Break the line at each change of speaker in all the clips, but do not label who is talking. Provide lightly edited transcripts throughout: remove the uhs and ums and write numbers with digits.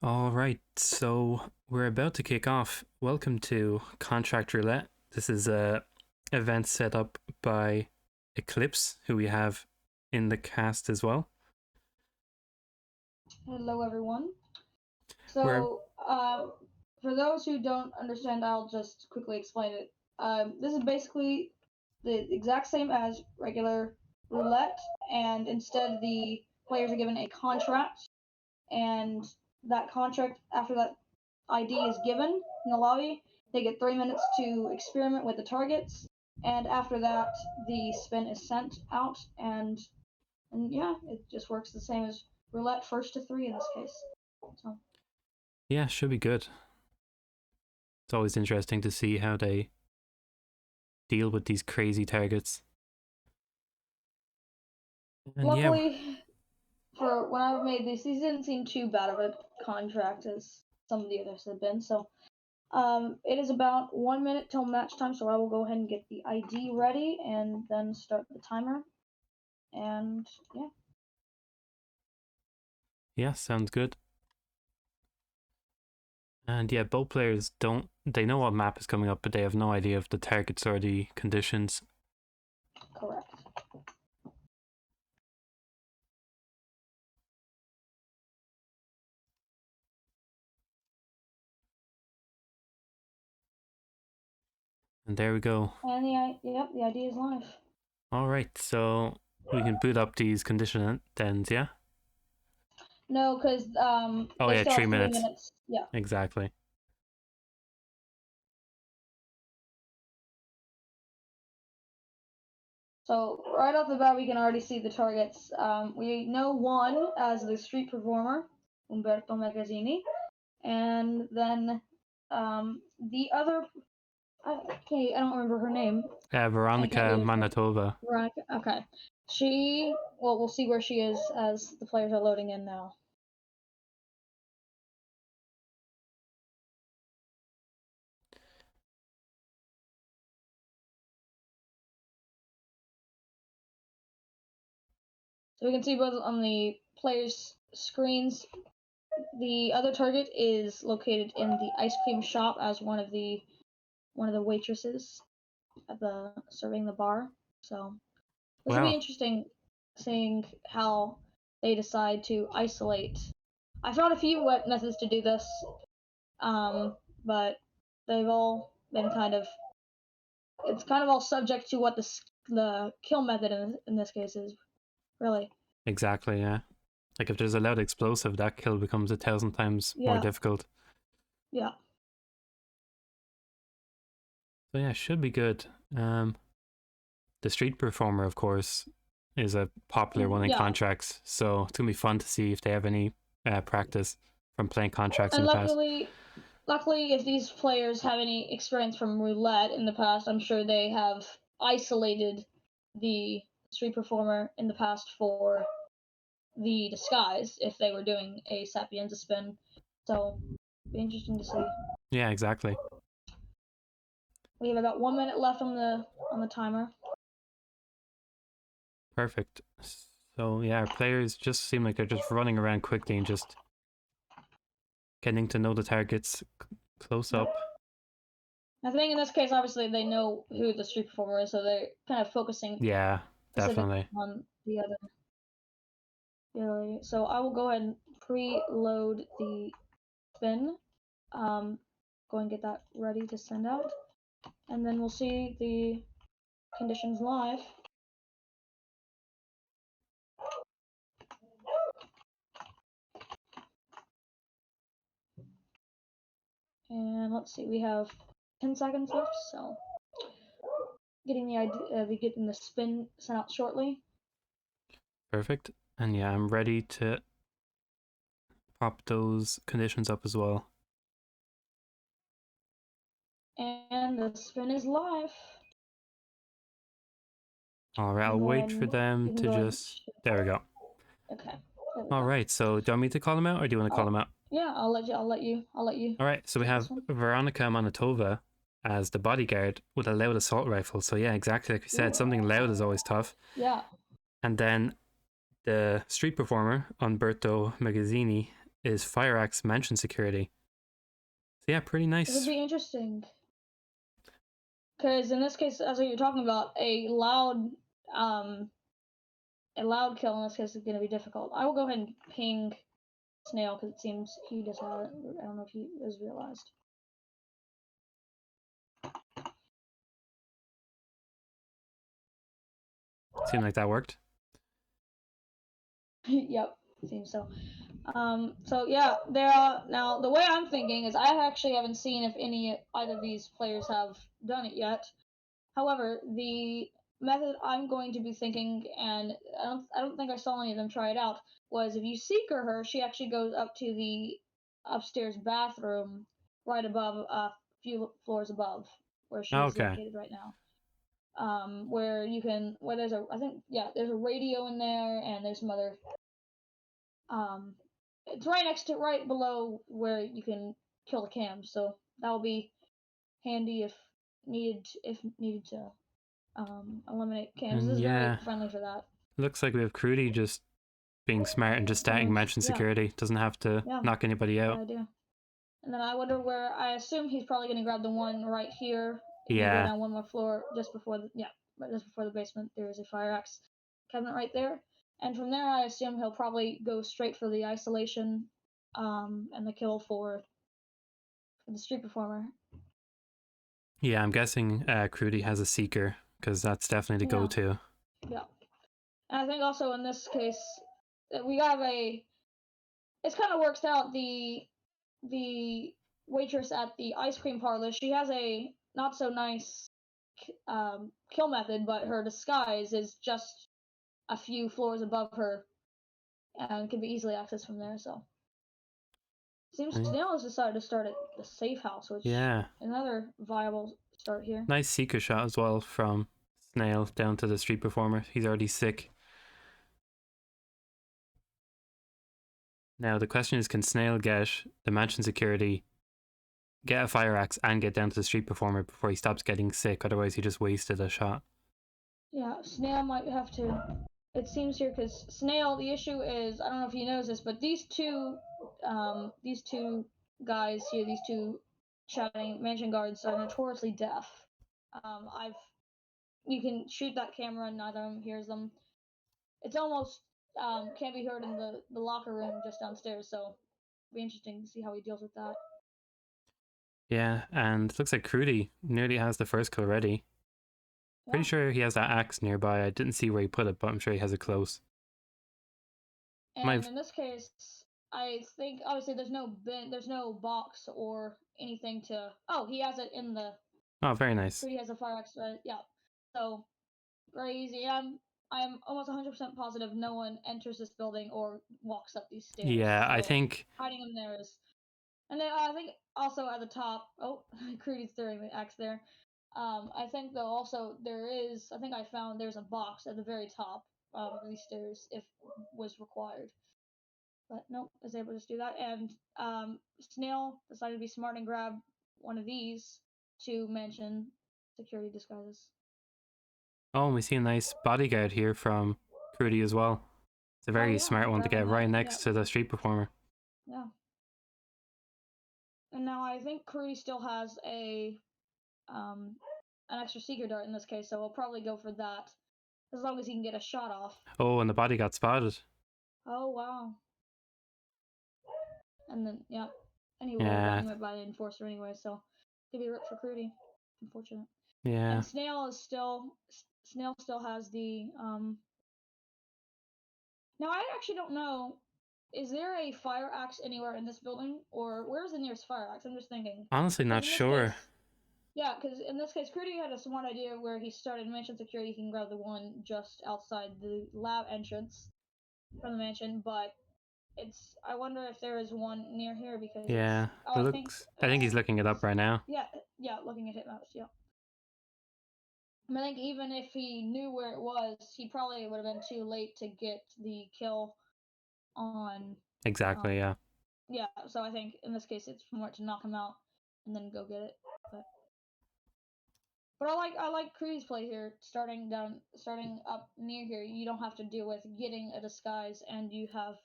All right, so we're about to kick off. Welcome to Contract Roulette. This is a event set up by Eclipse, who we have in the cast as well.
Hello, everyone.
We're
For those who don't understand, I'll just quickly explain it. This is basically the exact same as regular roulette, and instead the players are given a contract, and that contract, after that ID is given in the lobby, they get 3 minutes to experiment with the targets, and after that, the spin is sent out, and yeah, it just works the same as roulette, first to three in this case. So.
yeah, should be good. It's always interesting to see how they deal with these crazy targets. And yeah,
Luckily, for when I made these didn't seem too bad of a contract as some of the others have been. So, it is about 1 minute till match time. So I will go ahead and get the ID ready and then start the timer. And yeah.
yeah, sounds good. And yeah, both players they know what map is coming up, but they have no idea of the targets or the conditions.
Correct.
And there we go.
And the ID is live.
All right, so we can boot up these condition ends, yeah?
No, because
Oh
they
yeah,
still
three
have three
minutes.
minutes. Yeah.
Exactly.
So right off the bat, we can already see the targets. We know one as the street performer, Umberto Magazzini, and then the other. Okay, I don't remember her name. I can't
Veronica
read it.
Manitova.
Veronica. Okay. Well, we'll see where she is as the players are loading in now. So we can see both on the players' screens. The other target is located in the ice cream shop as one of the waitresses at the serving the bar. So this will be
Wow.
interesting, seeing how they decide to isolate. I found a few methods to do this, but they've all been kind of. It's kind of all subject to what the kill method in this case is, really.
Exactly, yeah. Like if there's a loud explosive, that kill becomes 1,000 times more
Yeah,
difficult.
yeah.
So yeah, should be good. The street performer, of course, is a popular one in
Yeah.
contracts, so it's gonna be fun to see if they have any practice from playing contracts in
And
the past.
luckily, if these players have any experience from roulette in the past, I'm sure they have isolated the street performer in the past for the disguise if they were doing a Sapienza spin. So, be interesting to see.
Yeah, exactly.
We have about 1 minute left on the timer.
Perfect. So yeah, our players just seem like they're just running around quickly and just getting to know the targets close up.
I think in this case, obviously, they know who the street performer is, so they're kind of focusing
Yeah,
specifically
definitely.
on the other lady. So I will go ahead and preload the spin. Go and get that ready to send out, and then we'll see the conditions live. And let's see, we have 10 seconds left, so getting the spin sent out shortly.
Perfect. And yeah, I'm ready to pop those conditions up as well.
And the spin is live.
All right, I'll wait for them
You can
to
go ahead.
just. There we go.
Okay. There we
All
go.
right, so do you want me to call them out or do you want to call them out?
Yeah, I'll let you
All right, so we
take this
have
one.
Veronica Manitova as the bodyguard with a loud assault rifle. So yeah, exactly like we said,
Ooh.
something loud is always tough.
Yeah.
And then the street performer, Umberto Magazzini, is Fire Axe Mansion Security. So yeah, pretty
This would
nice.
be interesting. Because in this case, as what you're talking about, a loud kill in this case is going to be difficult. I will go ahead and ping Snail because it seems he does have it. I don't know if he has realized.
Seemed like that worked.
Yep, seems so. So yeah, there are now. The way I'm thinking is I actually haven't seen if either of these players have done it yet. However, the method I'm going to be thinking, and I don't think I saw any of them try it out, was if you seeker her, she actually goes up to the upstairs bathroom right above, a few floors above where she's
Okay.
located right now. Where there's there's a radio in there, and there's some other. It's right below where you can kill the cams, so that will be handy if needed to eliminate cams.
And
This is very
yeah,
friendly for that.
looks like we have Crewdy just being smart and just starting Mansion Security. Doesn't have to knock anybody out.
Good idea. And then I wonder where. I assume he's probably going to grab the one right here. If you go
Yeah.
down one more floor, just before the basement, there is a fire axe cabinet right there. And from there, I assume he'll probably go straight for the isolation, and the kill for the street performer.
Yeah, I'm guessing Crewdy has a Seeker, because that's definitely the go-to.
Yeah. And I think also in this case, we have it kind of works out. The waitress at the ice cream parlor, she has a not so nice kill method, but her disguise is just a few floors above her and can be easily accessed from there. So seems Snail has decided to start at the safe house, which another viable start here.
Nice Seeker shot as well from Snail down to the street performer. He's already sick. Now the question is, can Snail get the Mansion Security, get a fire axe, and get down to the street performer before he stops getting sick? Otherwise he just wasted a shot.
Yeah, Snail might have to. It seems here because Snail. The issue is, I don't know if he knows this, but these two guys here, these two chatting mansion guards, are notoriously deaf. You can shoot that camera and neither of them hears them. It's almost can't be heard in the locker room just downstairs. So it'll be interesting to see how he deals with that.
Yeah, and it looks like Crewdy nearly has the first kill ready. Yeah. Pretty sure he has that axe nearby. I didn't see where he put it, but I'm sure he has it close.
And in this case, I think obviously there's no box or anything to. Oh, he has it in the.
Oh, very nice.
Crewdy has a fire axe, yeah. So very easy. I'm almost 100% positive no one enters this building or walks up these stairs.
Yeah,
so
I think
hiding him there is. And then I think also at the top. Oh, Crewdy's throwing the axe there. I think though also I think I found there's a box at the very top of these stairs if was required. But nope, was able to just do that. And Snail decided to be smart and grab one of these to mention security disguises.
Oh, and we see a nice bodyguard here from Crewdy as well. It's a very smart one to get right next to the street performer.
Yeah. And now I think Crewdy still has an extra seeker dart in this case, so we'll probably go for that. As long as he can get a shot off.
Oh, and the body got spotted.
Oh, wow. And then, yeah. And he would have gotten hit by the enforcer anyway, so could be ripped for Crewdy. Unfortunate.
Yeah.
And Snail still has the Now I actually don't know. Is there a fire axe anywhere in this building, or where's the nearest fire axe? I'm just thinking.
Honestly, not sure.
Because in this case, Crewdy had a smart idea where he started mansion security. He can grab the one just outside the lab entrance from the mansion, but I wonder if there is one near here because
I think he's looking it up right now.
Yeah, looking at it now. Yeah. I think even if he knew where it was, he probably would have been too late to get the kill on.
Exactly, yeah.
Yeah, so I think in this case it's more to knock him out and then go get it. But I like Crewdy's play here, starting up near here. You don't have to deal with getting a disguise, and you have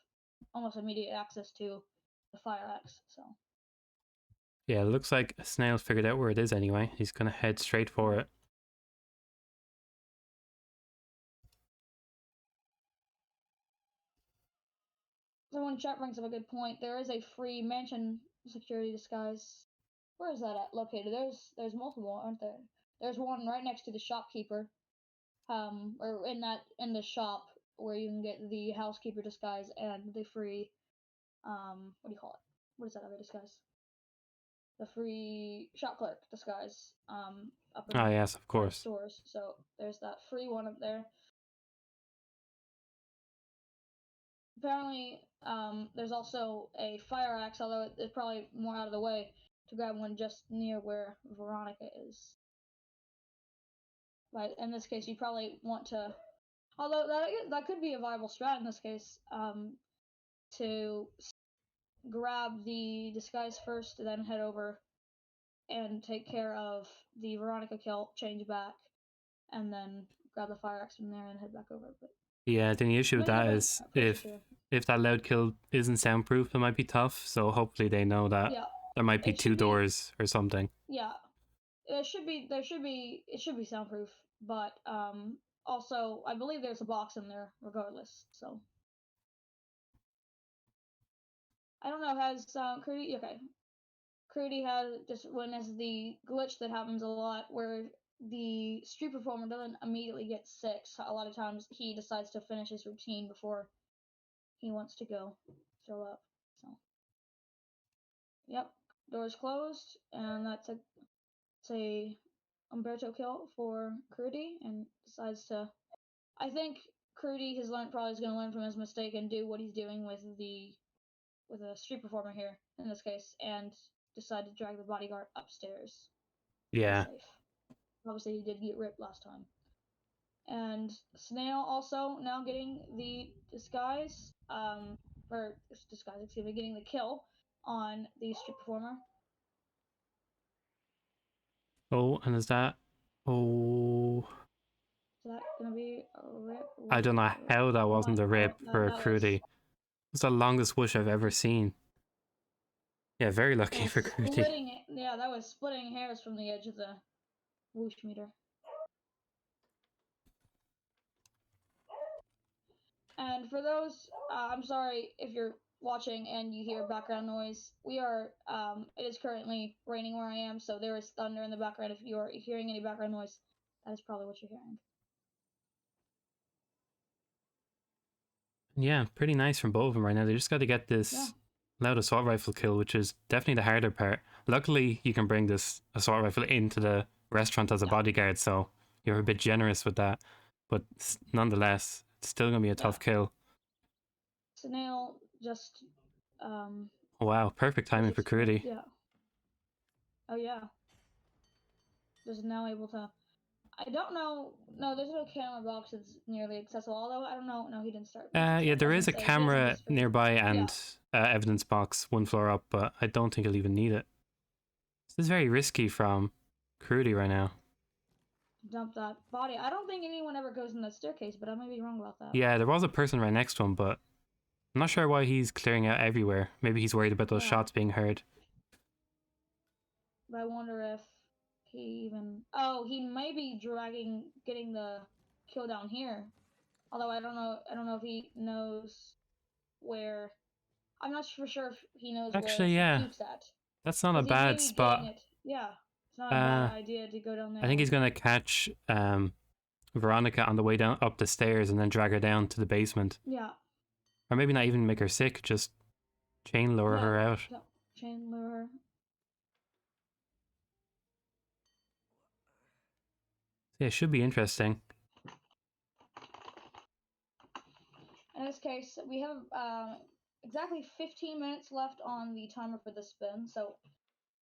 almost immediate access to fire axe. So
Yeah, it looks like Snail figured out where it is anyway. He's gonna head straight for it.
someone in chat brings up a good point. There is a free mansion security disguise. Where is that at located? There's multiple, aren't there? There's one right next to the shopkeeper. Or in the shop where you can get the housekeeper disguise and the free what do you call it? What is that other disguise? The free shop clerk disguise up in
Ah, yes, of
one of the
course.
stores. So there's that free one up there. Apparently, there's also a fire axe, although it's probably more out of the way to grab one just near where Veronica is. But in this case, you probably want to, although that could be a viable strat in this case, to grab the disguise first, then head over and take care of the Veronica kill, change back, and then grab the fire axe from there and head back over. But
Yeah, the only issue with that is if that loud kill isn't soundproof, it might be tough. So hopefully they know that there might be two doors or something.
Yeah, it should be soundproof, but also I believe there's a box in there regardless. So I don't know. Has Crewdy okay? Crewdy has just witnessed the glitch that happens a lot where the street performer doesn't immediately get sick. So a lot of times he decides to finish his routine before he wants to go throw up. So, yep, doors closed, and that's a Umberto kill for Crewdy, and decides to. I think Crewdy has learned probably is going to learn from his mistake and do what he's doing with a street performer here in this case, and decide to drag the bodyguard upstairs.
Yeah.
Safe. Obviously, he did get ripped last time. And Snail also now getting the disguise, getting the kill on the street performer.
Oh, and is that? Oh.
Is that gonna be a rip?
I don't know how that wasn't a rip for Crewdy. It's the longest whoosh I've ever seen. Yeah, very lucky for Crewdy.
Yeah, that was splitting hairs from the edge of the whoosh meter. And for those, I'm sorry if you're watching and you hear background noise. It is currently raining where I am, so there is thunder in the background. If you are hearing any background noise, that is probably what you're hearing.
Yeah, pretty nice from both of them right now. They just got to get this loud assault rifle kill, which is definitely the harder part. Luckily, you can bring this assault rifle into the restaurant as a bodyguard, so you're a bit generous with that. But nonetheless, it's still going to be a tough kill.
Snail just.
Wow, perfect timing for Crewdy.
Yeah. Oh, yeah. Just now able to. I don't know. No, there's no camera box that's nearly accessible. Although I don't know. No, he didn't start.
Yeah, there is a camera nearby and evidence box one floor up, but I don't think he'll even need it. This is very risky from Crewdy right now.
Dump that body. I don't think anyone ever goes in that staircase, but I may be wrong about that.
Yeah, there was a person right next to him, but I'm not sure why he's clearing out everywhere. Maybe he's worried about those shots being heard.
But I wonder if he even. Oh, he may be getting the kill down here. Although I don't know. I don't know if he knows where. I'm not for sure if he knows
Actually,
where Soup's at.
That's not a bad spot.
Yeah, it's not a bad idea to go down there.
I think he's gonna catch Veronica on the way down up the stairs and then drag her down to the basement.
Yeah.
Or maybe not even make her sick, just chain lure her out.
Chain lure her.
Yeah, it should be interesting.
In this case, we have exactly 15 minutes left on the timer for the spin, so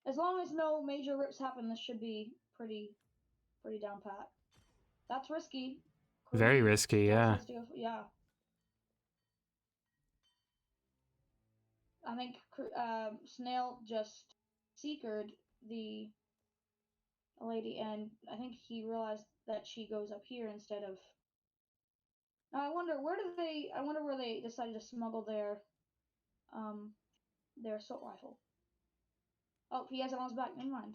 as long as no major rips happen, this should be pretty down pat. That's risky.
Very risky, yeah.
Yeah. I think Snail just seekered the lady, and I think he realized that she goes up here instead of. Now I wonder where they decided to smuggle their their assault rifle. Oh, he has it on his back. Never mind.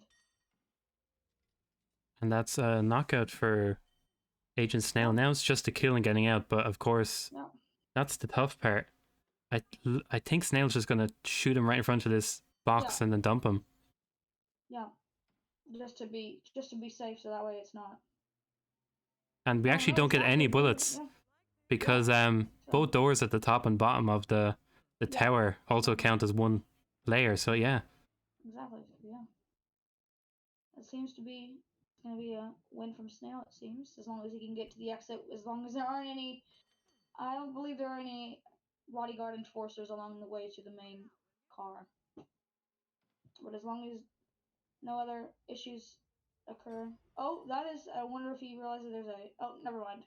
And that's a knockout for Agent Snail.
Yeah.
Now it's just a kill and getting out, but of course,
Yeah.
that's the tough part. I think Snail's just gonna shoot him right in front of this box and then dump him.
Yeah. Just to be safe, so that way it's not.
And we actually don't get any bullets because both doors at the top and bottom of the tower also count as one layer. So yeah.
Exactly. Yeah. It seems to be going to be a win from Snail. It seems, as long as he can get to the exit. As long as there aren't any. I don't believe there are any bodyguard enforcers along the way to the main car. But as long as no other issues occur. Oh, that is. I wonder if he realizes there's a. Oh, never mind.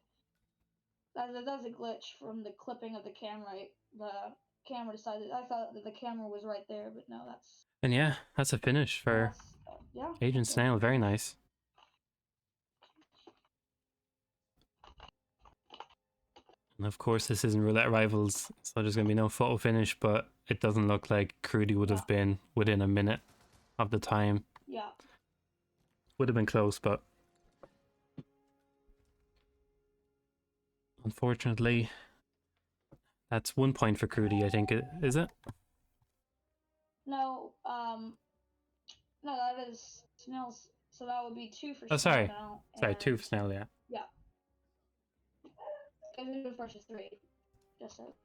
That's a glitch from the clipping of the camera. The camera decided. I thought that the camera was right there, but no, that's.
And yeah, that's a finish for Agent Snail. Very nice. And of course, this isn't Roulette Rivals, so there's going to be no photo finish, but it doesn't look like Crewdy would have been within a minute of the time.
Yeah.
Would have been close, but unfortunately, that's 1 point for Crewdy, I think. Is it?
No, no, that is Snail's. So that would be 2 for
Oh, sorry.
Snail now.
Sorry, 2 for Snail, yeah.
Yeah. Because we do versus 3. Just so.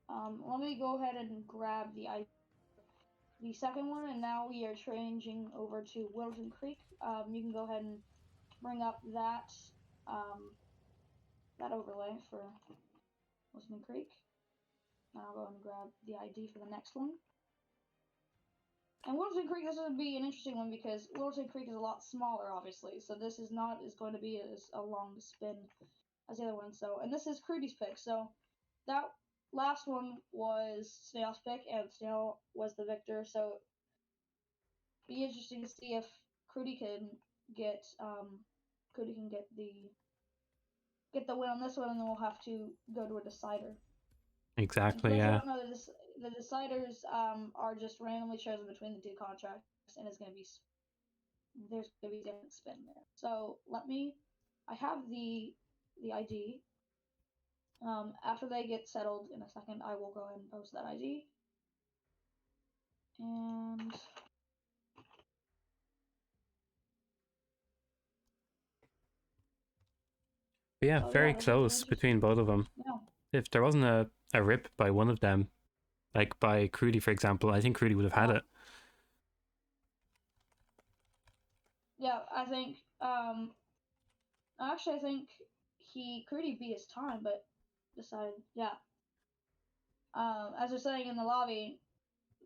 Let me go ahead and grab the second one, and now we are changing over to Wilton Creek. You can go ahead and bring up that that overlay for Wilton Creek. And I'll go and grab the ID for the next one. And Wilton Creek, this would be an interesting one because Wilton Creek is a lot smaller, obviously. So this is not going to be as a long spin as the other one. So, and this is Crewdy's pick. So that last one was Snail's pick, and Snail was the victor. So be interesting to see if Crewdy can get the win on this one, and then we'll have to go to a decider.
Exactly, yeah.
Don't know, the deciders are just randomly chosen between the 2 contracts, and there's going to be different spin there. So I have the ID. After they get settled in a second, I will go ahead and post that ID. And
But yeah, very close between both of them.
Yeah.
If there wasn't a rip by one of them, like by Crewdy, for example, I think Crewdy would have had it.
Yeah, I think. Actually, I think Crewdy beat his time, but decided. Yeah. As we're saying in the lobby,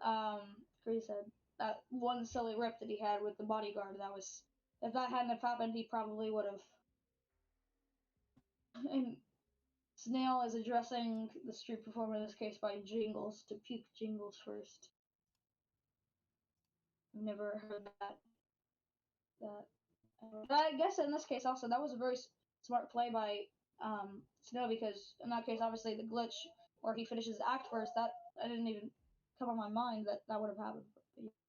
Crewdy said that one silly rip that he had with the bodyguard. That was, if that hadn't have happened, he probably would have. And Snail is addressing the street performer in this case by Jingles to puke Jingles first. I've never heard that. But I guess in this case also that was a very smart play by Snail, because in that case obviously the glitch where he finishes the act first, that I didn't even come on my mind that would have happened.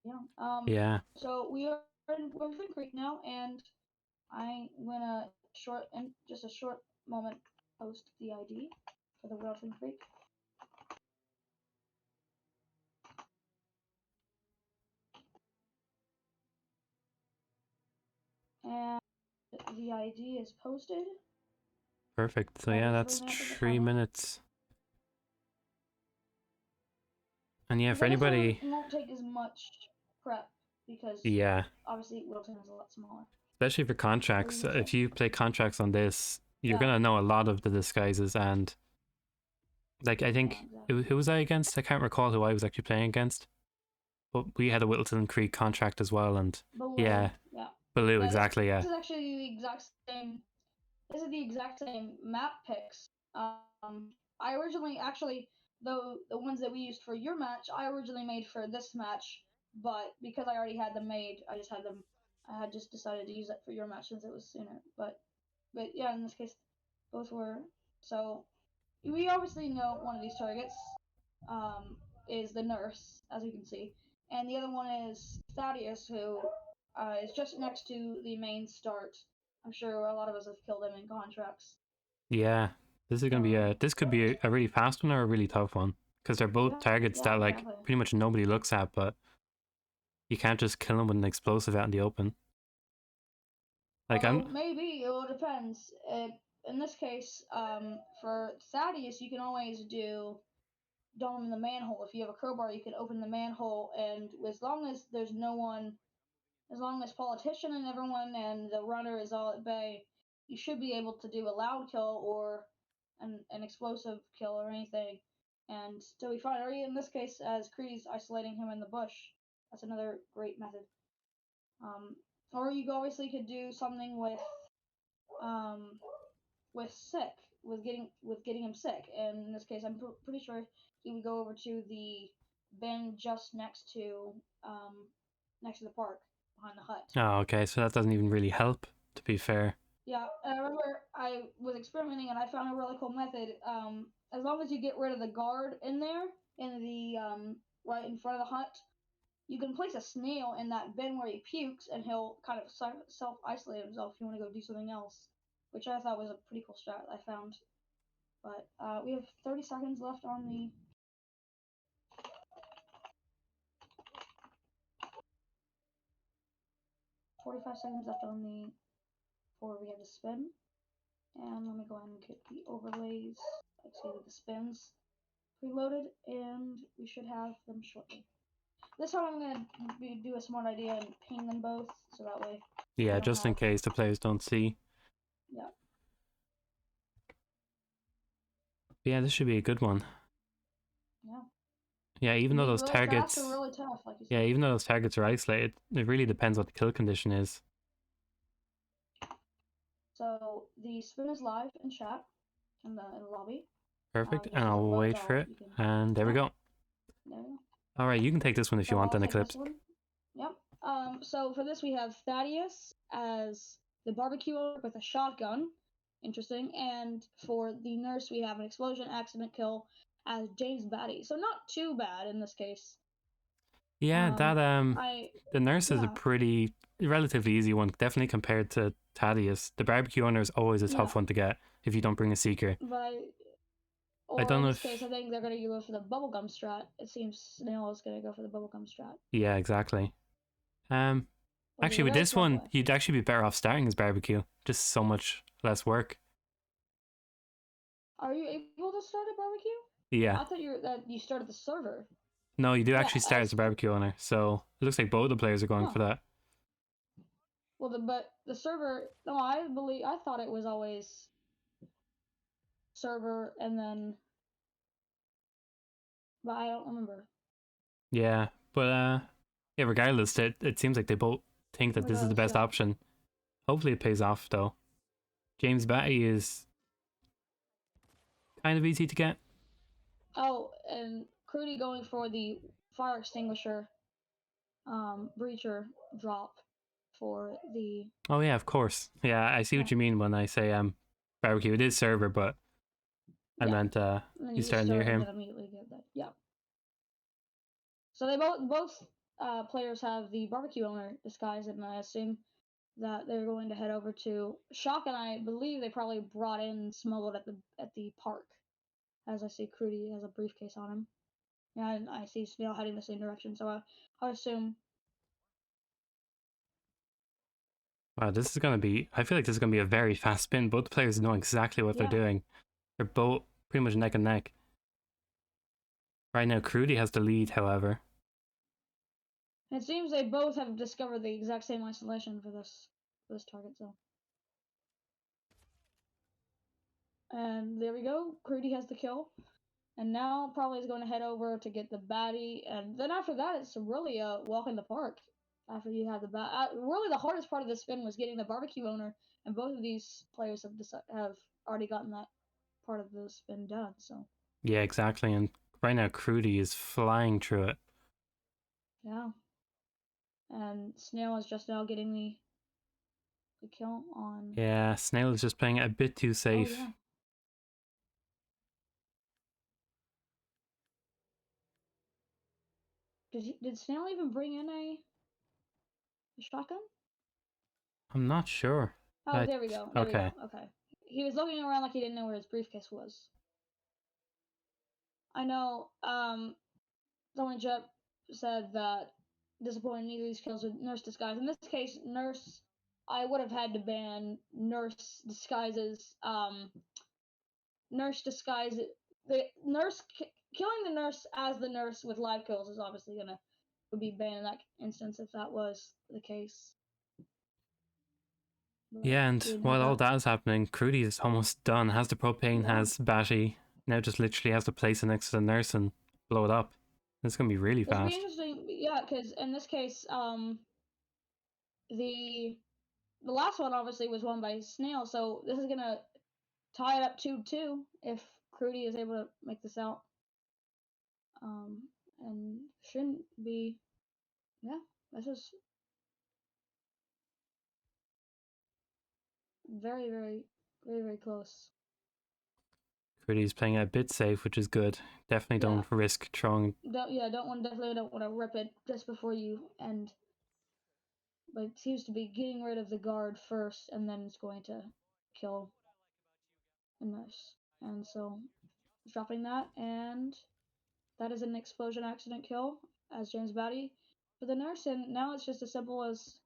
But,
yeah.
So we are in Wilton Creek now, and I'm gonna just a short moment post the ID for the Wilton Creek. And the ID is posted.
Perfect. So yeah, that's 3 minutes. And yeah, for anybody,
it won't take as much prep because obviously Wilton is a lot smaller.
Especially for contracts, if you play contracts on this, you're gonna know a lot of the disguises, and like I think who was I against? I can't recall who I was actually playing against. But we had a Wilton Creek contract as well, and
Baloo,
Baloo, exactly,
This is actually the exact same. This is the exact same map picks. I originally the ones that we used for your match, I originally made for this match, but because I already had them made, I had just decided to use it for your match since it was sooner. But yeah, in this case, both were. So we obviously know one of these targets. is the nurse, as you can see, and the other one is Thaddeus, who is just next to the main start. I'm sure a lot of us have killed him in contracts.
Yeah, this is gonna be a. This could be a really fast one or a really tough one because they're both targets
Yeah,
that like
exactly.
pretty much nobody looks at, but you can't just kill them with an explosive out in the open. Like
Although
I'm.
maybe it all depends. In this case, for Thaddeus, you can always do dome in the manhole. If you have a crowbar, you can open the manhole, and as long as there's no one, as long as politician and everyone and the runner is all at bay, you should be able to do a loud kill or an explosive kill or anything, and still be fine. Or in this case, as Crewdy's isolating him in the bush, that's another great method. Um, or you obviously could do something um, with sick, with getting him sick. And in this case, I'm pretty sure he would go over to the bin just next to the park behind the hut.
Oh, okay. So that doesn't even really help. To be fair.
Yeah, and I remember I was experimenting and I found a really cool method. As long as you get rid of the guard in there, in the right in front of the hut, you can place a snail in that bin where he pukes, and he'll kind of self isolate himself if you want to go do something else, which I thought was a pretty cool strat I found. But we have 30 seconds left on the. 45 seconds left on the. Before we have to spin. And let me go ahead and get the overlays, like say the spins preloaded, and we should have them shortly. This time I'm going to do a smart idea and ping them both, so that way
Yeah,
they don't
just in
have.
case the players don't see.
Yeah.
Yeah, this should be a good one.
Yeah.
Yeah, even
Can
though
be
those
really fast or
targets.
really tough, like you
Yeah,
said.
even though those targets are isolated, it really depends what the kill condition is.
So the spin is live in chat in the lobby.
Perfect,
Just
and
as a
I'll
reminder,
wait for it.
you can.
And there we
Yeah.
go.
There we go.
All right, you can take this one if you
So
want,
I'll
then
take
Eclipse.
this one. Yep. So for this we have Thaddeus as the barbecue owner with a shotgun. Interesting. And for the nurse we have an explosion accident kill as James Batty. So not too bad in this case.
Yeah, that
I
the nurse is a
yeah
pretty relatively easy one, definitely compared to Thaddeus. The barbecue owner is always a
yeah,
tough one to get if you don't bring a seeker.
but
I
or
don't
in
know
this case I
if.
think they're gonna go for the bubblegum strat. It seems Snail is gonna go for the bubblegum strat.
Yeah, exactly. Um,
Which is
actually,
a
with
very
this
smart
one,
play.
you'd actually be better off starting as barbecue. Just so much less work.
Are you able to start a barbecue?
Yeah.
I thought you started the server.
No, you do
Yeah,
actually start as a barbecue owner, so it looks like both the players are going
huh.
for that.
Well, but the server. No, I thought it was always server and then, but I don't remember.
Yeah, but yeah, regardless, it seems like they both think that this is the
Regardless,
best
yeah.
option. Hopefully, it pays off though. James Batty is kind of easy to get.
Oh, and Crewdy going for the fire extinguisher, breacher drop for the.
Oh yeah, of course. Yeah, I see
Yeah,
what you mean when I say barbecue. It is server, but I
yeah.
meant
And then
you
you just
start near
start and
him.
then immediately get that. Yeah. So they both players have the barbecue owner disguise, and I assume that they're going to head over to Shock, and I believe they probably brought in smuggled at the park. As I see, Crewdy has a briefcase on him. Yeah, and I see Snail heading the same direction, so I assume.
Wow, this is gonna be. I feel like this is gonna be a very fast spin. Both players know exactly what they're
Yeah,
doing. They're both pretty much neck and neck. Right now, Crewdy has the lead, however.
and it seems they both have discovered the exact same isolation for this target. So, and there we go. Crewdy has the kill, and now probably is going to head over to get the baddie, and then after that, it's really a walk in the park. After you have the really the hardest part of the spin was getting the barbecue owner, and both of these players have already gotten that part of the spin done. So
Yeah, exactly. And right now, Crewdy is flying through it.
yeah, and Snail is just now getting the kill on.
Yeah, Snail is just playing it a bit too
Oh
safe.
yeah, Did Snail even bring in a shotgun?
I'm not sure.
Oh, there we go. There we
Okay.
go. Okay. He was looking around like he didn't know where his briefcase was. I know, someone Jep said that disappointing neither of these kills with nurse disguise. In this case, nurse, I would have had to ban nurse disguises. Nurse disguise, the nurse killing the nurse as the nurse with live kills is obviously would be banned in that instance if that was the case. But
Yeah, and
we didn't have
while all
that.
that is happening, Crewdy is almost done. Has the propane,
Yeah.
has Batty. Now just literally has to place it next to the nurse and blow it up. It's gonna be really
This would be
fast.
interesting, yeah, because in this case, the last one obviously was won by Snail, so this is gonna tie it up 2-2 if Crewdy is able to make this out. And shouldn't be, yeah, this is very, very, very, very close.
Crewdy's playing it a bit safe, which is good. Definitely
Yeah.
don't risk throwing.
Definitely don't want to rip it just before you end. But it seems to be getting rid of the guard first, and then it's going to kill the nurse. And so, dropping that, and that is an explosion accident kill as James Batty for the nurse. And now it's just as simple as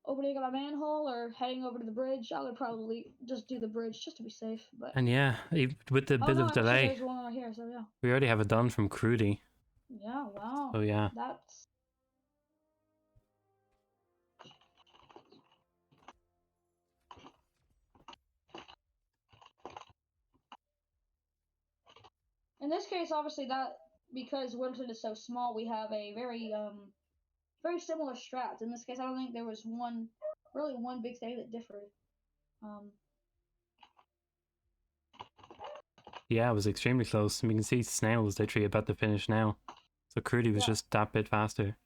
opening up a manhole or heading over to the bridge. I would probably just do the bridge just to be safe. But
And yeah, with the
oh
bit
no,
of
actually,
delay,
there's one right here. So yeah.
we already have it done from Crewdy.
Yeah. Wow.
So yeah.
That's. In this case, obviously, that because Winton is so small, we have a very similar strats. In this case, I don't think there was one big thing that differed. Um,
Yeah, it was extremely close. And we can see Snail was literally about to finish now. So Crewdy was
yeah,
just that bit faster.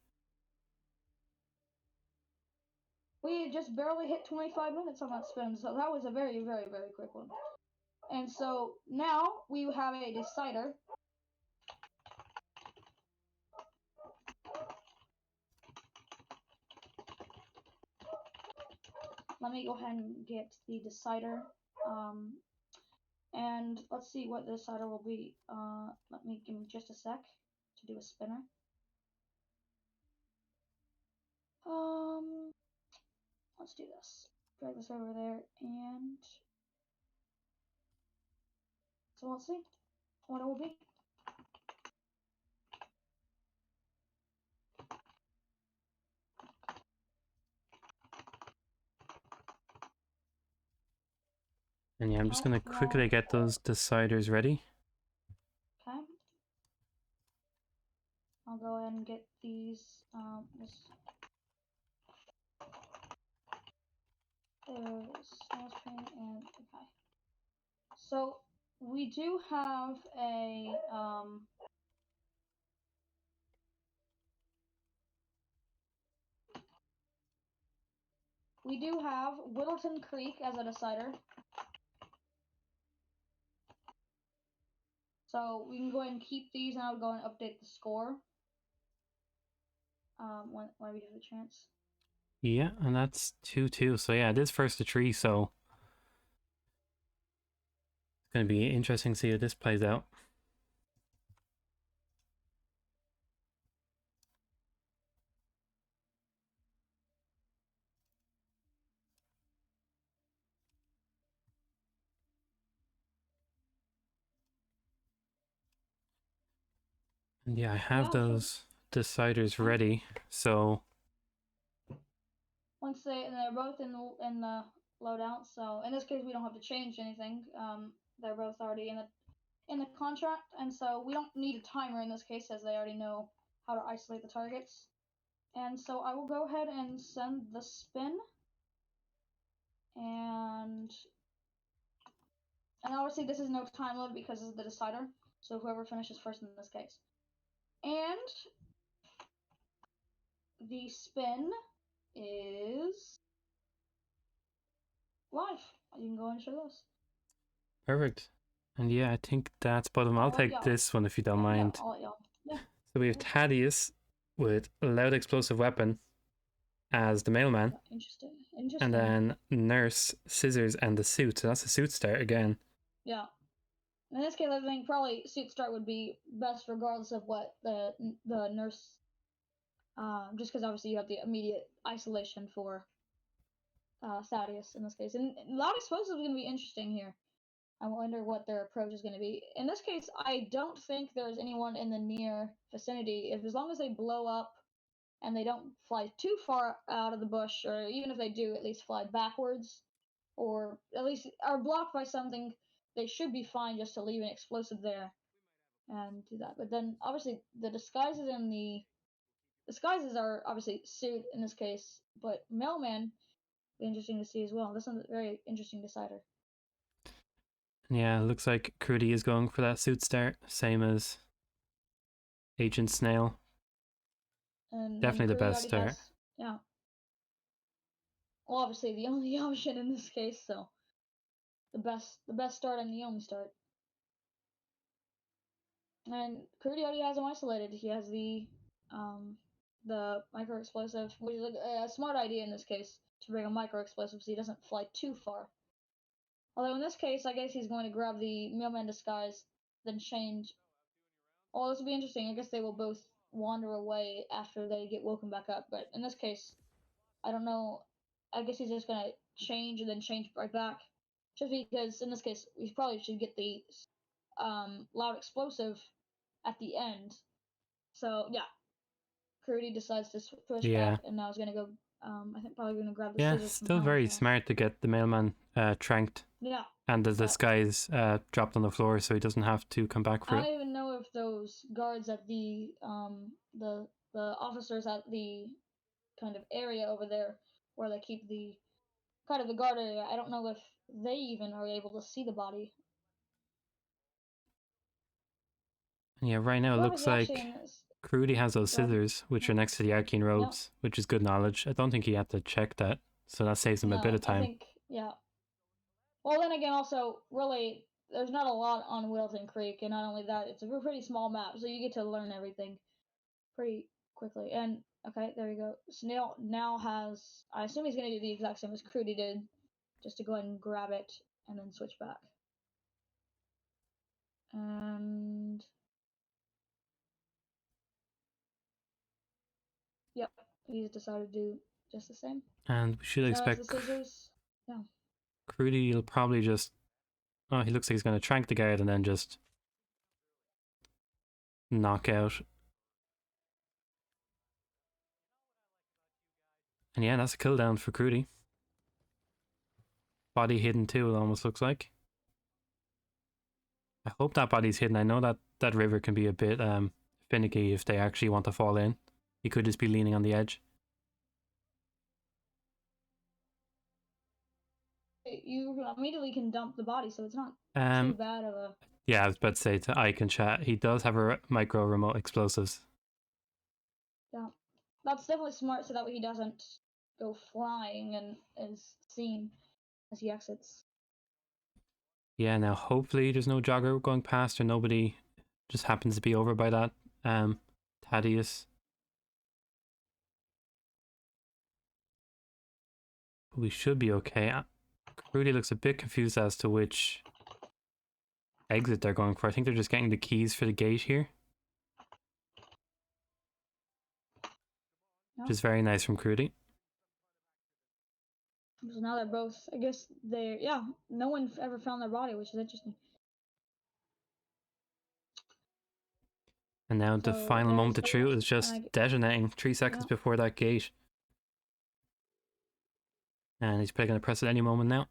we just barely hit 25 minutes on that spin, so that was a very, very, very quick one. And so now we have a decider. Let me go ahead and get the decider. And let's see what the decider will be. Let me give me just a sec to do a spinner. Let's do this. Drag this over there, and so let's see what it will be.
And yeah, I'm just
Oh,
gonna
well,
quickly get those deciders ready.
okay. I'll go ahead and get these. Snail screen and okay. So we do have a we do have Whittleton Creek as a decider. So we can go ahead and keep these, and I would go and update the score. When we have the chance.
Yeah, and that's 2-2. So yeah, it is first to 3, so it's gonna be interesting to see how this plays out. And yeah, I have
Yeah,
those deciders ready, so
once they're both in the loadout. So in this case, we don't have to change anything. They're both already in the contract, and so we don't need a timer in this case, as they already know how to isolate the targets. And so I will go ahead and send the spin, and obviously this is no time limit because this is the decider. So whoever finishes first in this case, and the spin is live. You can go and show this.
perfect. And yeah, I think that's bottom. I'll take this one if you don't mind.
I'll let y'all. Yeah.
So we have Thaddeus with a loud explosive weapon as the mailman,
Interesting.
and then nurse, scissors, and the suit. So that's a suit start again.
Yeah. In this case, I think probably suit start would be best regardless of what the nurse. Just because obviously you have the immediate isolation for Thaddeus in this case, and loud explosives is going to be interesting here. I wonder what their approach is going to be. In this case, I don't think there's anyone in the near vicinity. If as long as they blow up and they don't fly too far out of the bush, or even if they do, at least fly backwards, or at least are blocked by something, they should be fine just to leave an explosive there and do that. But then obviously the disguises are obviously suit in this case, but mailman be interesting to see as well. This one's a very interesting decider.
Yeah, looks like Crewdy is going for that suit start, same as Agent Snail.
And
Definitely the best start.
Yeah. Well, obviously the only option in this case, so the best start and the only start. And Crewdy already has him isolated. He has the micro explosive, which is a smart idea in this case to bring a micro explosive so he doesn't fly too far. Although in this case, I guess he's going to grab the mailman disguise, then change. Oh, this will be interesting. I guess they will both wander away after they get woken back up. But in this case, I don't know. I guess he's just gonna change and then change right back. Just because in this case, we probably should get the loud explosive at the end. So yeah, Crewdy decides to switch
Yeah.
back, and now he's gonna go. I think probably gonna grab the
Yeah,
scissors from
still
Helen.
very smart to get the mailman tranked.
Yeah.
And the disguise dropped on the floor so he doesn't have to come back for
I
it.
don't even know if those guards at the officers at the kind of area over there where they keep the kind of the guard area. I don't know if they even are able to see the body.
Yeah, right now it
Well,
looks like Crewdy has those scissors, which are next to the arcane robes, which is good knowledge. I don't think he had to check that, so that saves him a bit of time.
I think, yeah. Well, then again, also, really, there's not a lot on Wilton Creek, and not only that, it's a pretty small map, so you get to learn everything pretty quickly. And, okay, there you go. Snail now has, I assume he's going to do the exact same as Crewdy did, just to go ahead and grab it and then switch back. And yep, he's decided to do just the same.
And we should expect
the scissors. Yeah.
Crewdy will probably just... Oh, he looks like he's going to trank the guard and then just knock out. And yeah, that's a cooldown for Crewdy. Body hidden too, it almost looks like. I hope that body's hidden. I know that that river can be a bit finicky if they actually want to fall in. He could just be leaning on the edge.
You immediately can dump the body, so it's not too bad of a...
Yeah, I was about to say to Ike and chat, he does have a micro remote explosives.
Yeah. That's definitely smart so that way he doesn't go flying and is seen as he exits.
Yeah, now hopefully there's no jogger going past or nobody just happens to be over by that Thaddeus. We should be okay. Crewdy looks a bit confused as to which exit they're going for. I think they're just getting the keys for the gate here.
Yeah.
Which is very nice from Crewdy.
So now they're both, I guess they're, yeah, no one ever found their body, which is interesting.
And now the final moment of truth is just detonating 3 seconds before that gate. And he's probably going to press it any moment now.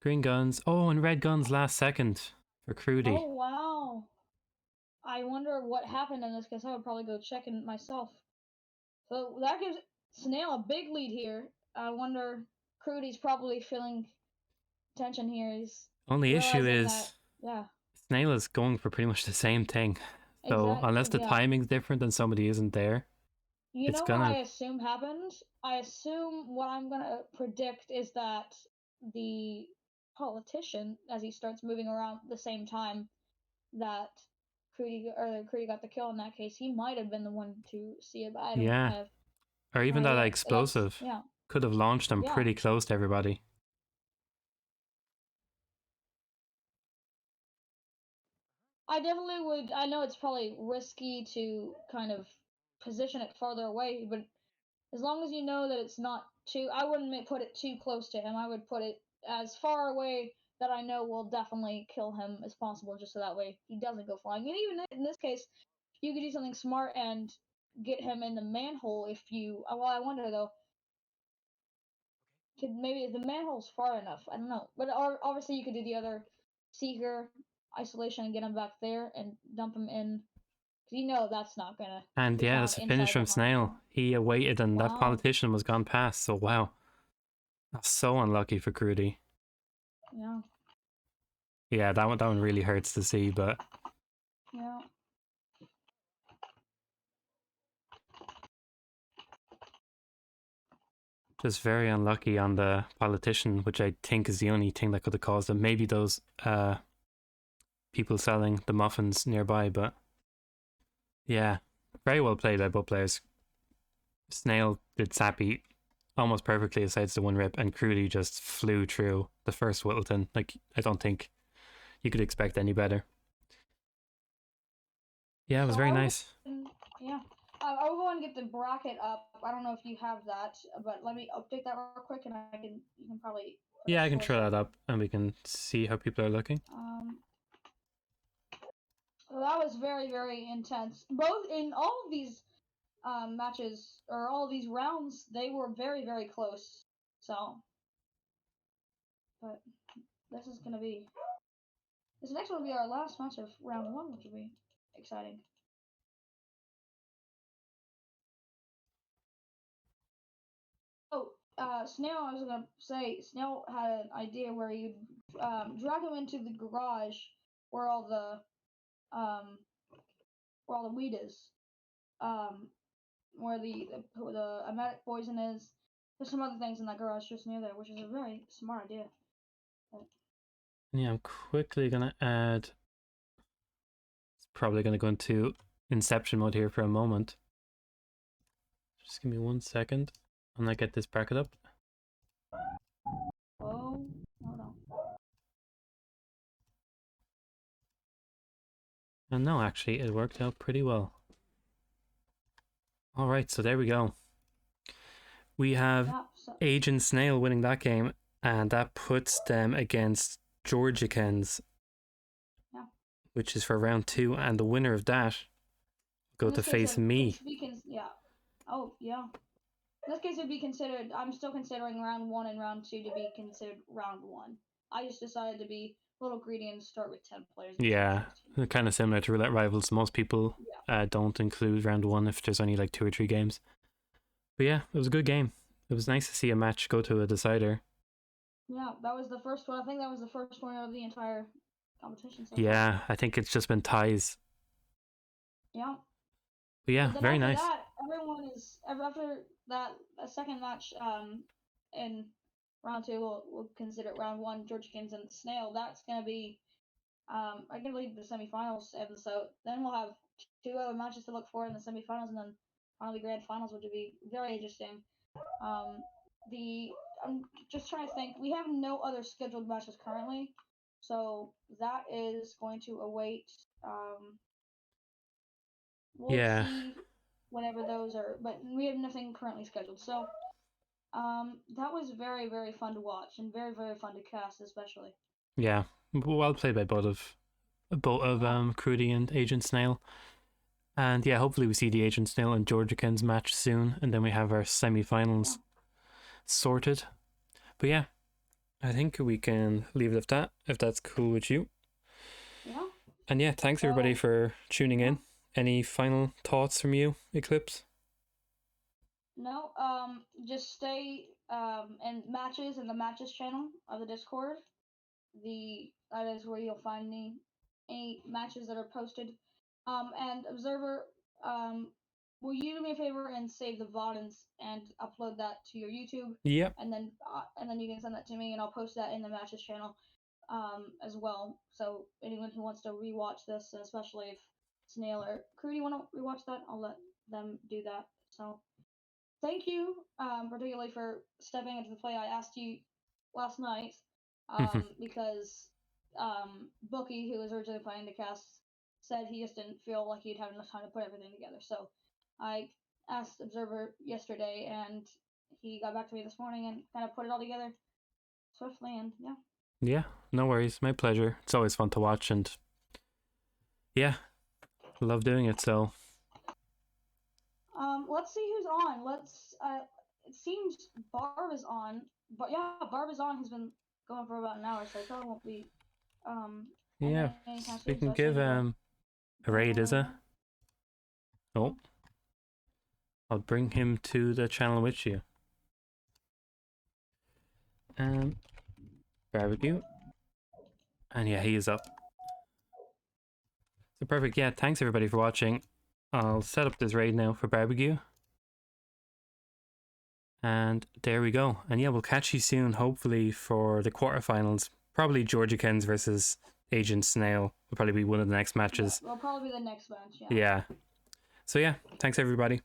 Green guns. Oh, and red guns last second for Crewdy.
Oh, wow. I wonder what happened in this because I would probably go check it myself. So that gives Snail a big lead here. I wonder, Crewdy's probably feeling tension here. He's
only issue is
yeah.
Snail is going for pretty much the same thing. So unless the timing's different and somebody isn't there,
you know what I assume happened? I assume what I'm gonna predict is that the politician, as he starts moving around at the same time that Crewdy got the kill in that case. He might have been the one to see it, but I don't
Yeah.
have
Or
no
even that
idea.
explosive
Yeah,
could have launched them
yeah.
pretty close to everybody.
I definitely would. I know it's probably risky to kind of position it farther away, but as long as you know that it's not too, I wouldn't put it too close to him. I would put it as far away that I know will definitely kill him as possible, just so that way he doesn't go flying. And even in this case, you could do something smart and get him in the manhole if you. Well, I wonder though. Could maybe if the manhole's far enough. I don't know, but obviously you could do the other seeker isolation and get him back there and dump him in. Cause you know that's not gonna
And
be
yeah,
found
it's a finish
inside the
from
harmful.
Snail. He awaited and that
Wow.
politician was gone past, so wow. That's so unlucky for Crewdy.
Yeah.
Yeah, that one really hurts to see, but
Yeah.
just very unlucky on the politician, which I think is the only thing that could have caused it. Maybe those people selling the muffins nearby, but yeah, very well played by both players. Snail did Sappy almost perfectly aside the one rip, and Crewdy just flew through the first Whittleton. Like, I don't think you could expect any better. Yeah, it was
So
very nice.
yeah. I will go and get the bracket up. I don't know if you have that, but let me update that real quick, and you can probably.
Yeah, I can throw that up and we can see how people are looking.
So that was very, very intense. Both in all of these matches or all of these rounds, they were very, very close. So, but this is gonna be this next one will be our last match of round one, which will be exciting. Oh, Snail, I was gonna say, Snail had an idea where you'd drag him into the garage where all the um, weed is, where the emetic poison is. There's some other things in that garage just near there, which is a very smart idea. But
Yeah, I'm quickly gonna add. It's probably gonna go into Inception mode here for a moment. Just give me 1 second, and I get this bracket up.
oh, hold on.
And no, actually, it worked out pretty well. All right, so there we go. We have
Yeah, so,
Agent Snail winning that game, and that puts them against Georgicans,
yeah.
which is for round 2, and the winner of that go to face me.
Yeah. Oh, yeah. In this case, it would be considered. I'm still considering round 1 and round 2 to be considered round 1. I just decided to be a little greedy and start with 10 players.
Yeah, kind of similar to Roulette Rivals. Most people don't include round 1 if there's only like 2 or 3 games. But yeah, it was a good game. It was nice to see a match go to a decider.
Yeah, that was the first one. I think that was the first one of the entire competition. So
yeah, I think it's just been ties.
Yeah.
But yeah,
Then
very
after
nice.
that, everyone is after that a second match in round 2 we'll consider it round 1 Georgikins and Snail. That's gonna be I can leave the semifinals, and so then we'll have 2 other matches to look for in the semifinals, and then finally grand finals, which would be very interesting. I'm just trying to think. We have no other scheduled matches currently, so that is going to await. We'll
Yeah,
see whenever those are, but we have nothing currently scheduled. So that was very, very fun to watch and very, very fun to cast, especially.
yeah, well played by both of Crewdy and Agent Snail. And yeah, hopefully we see the Agent Snail and Georgicans match soon, and then we have our semi-finals sorted. But yeah, I think we can leave it at that, if that's cool with you.
Yeah.
And yeah, thanks everybody for tuning in. Any final thoughts from you, Eclipse?
No, just stay in matches in the matches channel of the Discord. That is where you'll find any matches that are posted. And Observer, will you do me a favor and save the VOD and upload that to your YouTube?
Yep.
And then you can send that to me, and I'll post that in the matches channel, as well. So anyone who wants to rewatch this, especially if Snail or Crewdy want to rewatch that, I'll let them do that. So thank you, particularly for stepping into the play. I asked you last night, because Bookie, who was originally planning the cast, said he just didn't feel like he'd have enough time to put everything together. So I asked Observer yesterday, and he got back to me this morning and kind of put it all together swiftly, and yeah.
Yeah, no worries. My pleasure. It's always fun to watch, and yeah, love doing it. So
let's see who's on. It seems Barb is on, but yeah, Barb is on. Has been going for about an hour, so it probably won't be
yeah,
anytime
we
soon.
can
So I say
give a raid, is it? Oh, I'll bring him to the channel with you. Barbecue, and yeah, he is up. So perfect. Yeah, thanks everybody for watching. I'll set up this raid now for Barbecue. And there we go. And yeah, we'll catch you soon, hopefully, for the quarterfinals. Probably Georgia Kens versus Agent Snail will probably be one of the next matches.
Yeah, will probably be the next match, yeah.
Yeah. So yeah, thanks everybody.